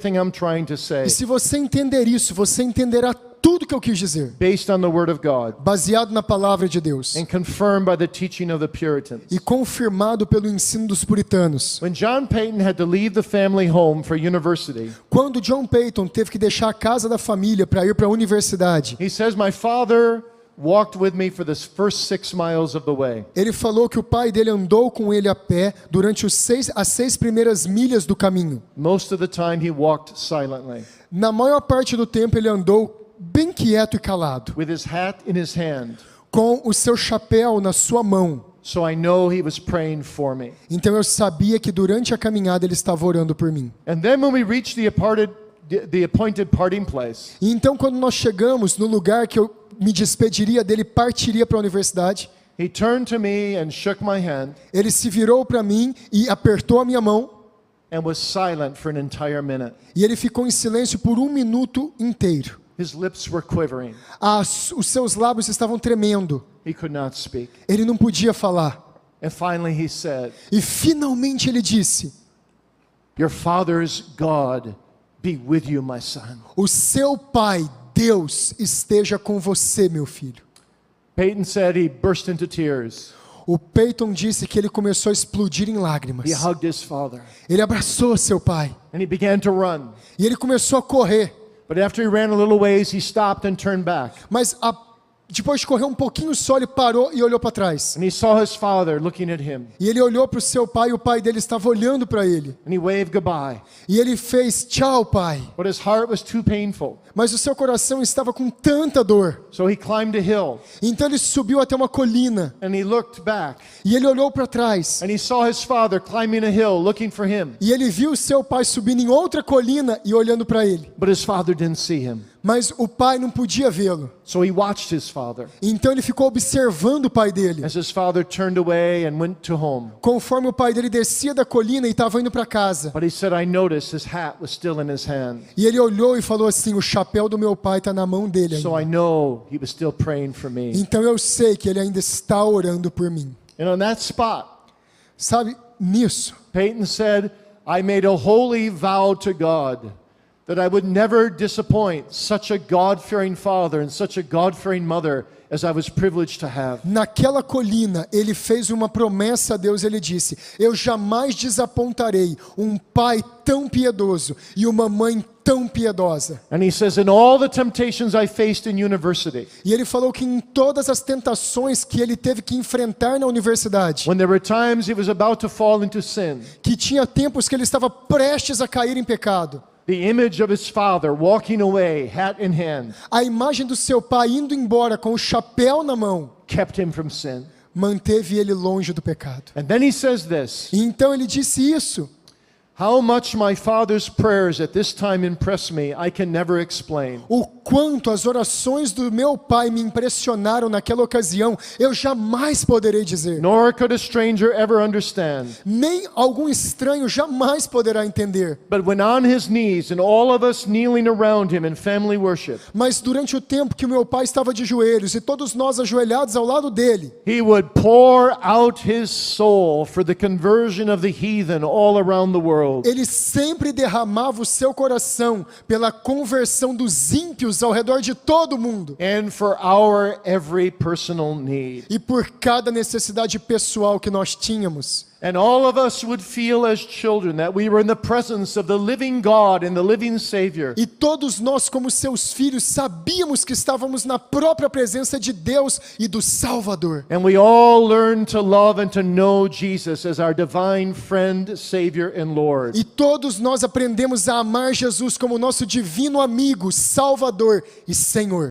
everything I'm trying to say E se você entender isso, você entenderá tudo que eu quis dizer, based on the Word of God baseado na palavra de Deus and confirmed by the teaching of the Puritans. e confirmado pelo ensino dos puritanos. When John Payton had to leave the family home for university, Quando John Payton teve que deixar a casa da família para ir para a universidade, he says, my father walked with me for the first 6 miles of the way. ele falou que o pai dele andou com ele a pé durante as 6 primeiras milhas do caminho. Most of the time he walked silently Na maior parte do tempo ele andou bem quieto e calado, with his hat in his hand. com o seu chapéu na sua mão. So I know he was praying for me. Então eu sabia que durante a caminhada ele estava orando por mim. And then when we reached the appointed parting place, E então quando nós chegamos no lugar que eu me despediria dele, partiria para a universidade, he turned to me and shook my hand ele se virou para mim e apertou a minha mão, and was silent for an entire minute. e ele ficou em silêncio por 1 minuto inteiro. His lips were quivering. Os seus lábios estavam tremendo. He could not speak. Ele não podia falar. And finally he said, E finalmente ele disse: your father's God be with you, my son. o seu pai, Deus, esteja com você, meu filho. Peyton said he burst into tears. O Peyton disse que ele começou a explodir em lágrimas. He hugged his father Ele abraçou seu pai. and he began to run. E ele começou a correr. But after he ran a little ways, he stopped and turned back. Mas depois de correr um pouquinho só, ele parou e olhou para trás. And he saw his father looking at him. E ele olhou para o seu pai e o pai dele estava olhando para ele. And he waved goodbye. E ele fez tchau, pai. But his heart was too painful. Mas o seu coração estava com tanta dor. So he climbed a hill Então ele subiu até uma colina. and he looked back. E ele olhou para trás. And he saw his father climbing a hill looking for him. E ele viu o seu pai subindo em outra colina e olhando para ele. But his father didn't see him. Mas o pai não podia vê-lo. So he watched his father Então ele ficou observando o pai dele. as his father turned away and went to home. Conforme o pai dele descia da colina e estava indo para casa. But he said, I noticed his hat was still in his hand. E ele olhou e falou assim: o chapéu do meu pai está na mão dele So ainda. I know he was still praying for me. Então eu sei que ele ainda está orando por mim. And on that spot, Sabe, nisso, Peyton said, I made a holy vow to God that I would never disappoint such a God-fearing father and such a God-fearing mother as I was privileged to have. naquela colina, ele fez uma promessa a Deus. Ele disse: eu jamais desapontarei um pai tão piedoso e uma mãe tão piedosa. And he says, in all the temptations I faced in university, E ele falou que em todas as tentações que ele teve que enfrentar na universidade, when there were times he was about to fall into sin, que tinha tempos que ele estava prestes a cair em pecado, the image of his father walking away, hat in hand, a imagem do seu pai indo embora com o chapéu na mão kept him from sin. manteve ele longe do pecado. And then he says this, E então ele disse isso: how much my father's prayers at this time impressed me, I can never explain. o quanto as orações do meu pai me impressionaram naquela ocasião, eu jamais poderei dizer. Nor could a stranger ever understand. Nem algum estranho jamais poderá entender. But when on his knees and all of us kneeling around him in family worship, Mas durante o tempo que o meu pai estava de joelhos e todos nós ajoelhados ao lado dele, he would pour out his soul for the conversion of the heathen all around the world. ele sempre derramava o seu coração pela conversão dos ímpios ao redor de todo mundo And for our every personal need. e por cada necessidade pessoal que nós tínhamos. And all of us would feel as children that we were in the presence of the living God and the living Savior. E todos nós, como seus filhos, sabíamos que estávamos na própria presença de Deus e do Salvador. And we all learned to love and to know Jesus as our divine friend, Savior, and Lord. E todos nós aprendemos a amar Jesus como nosso divino amigo, Salvador e Senhor.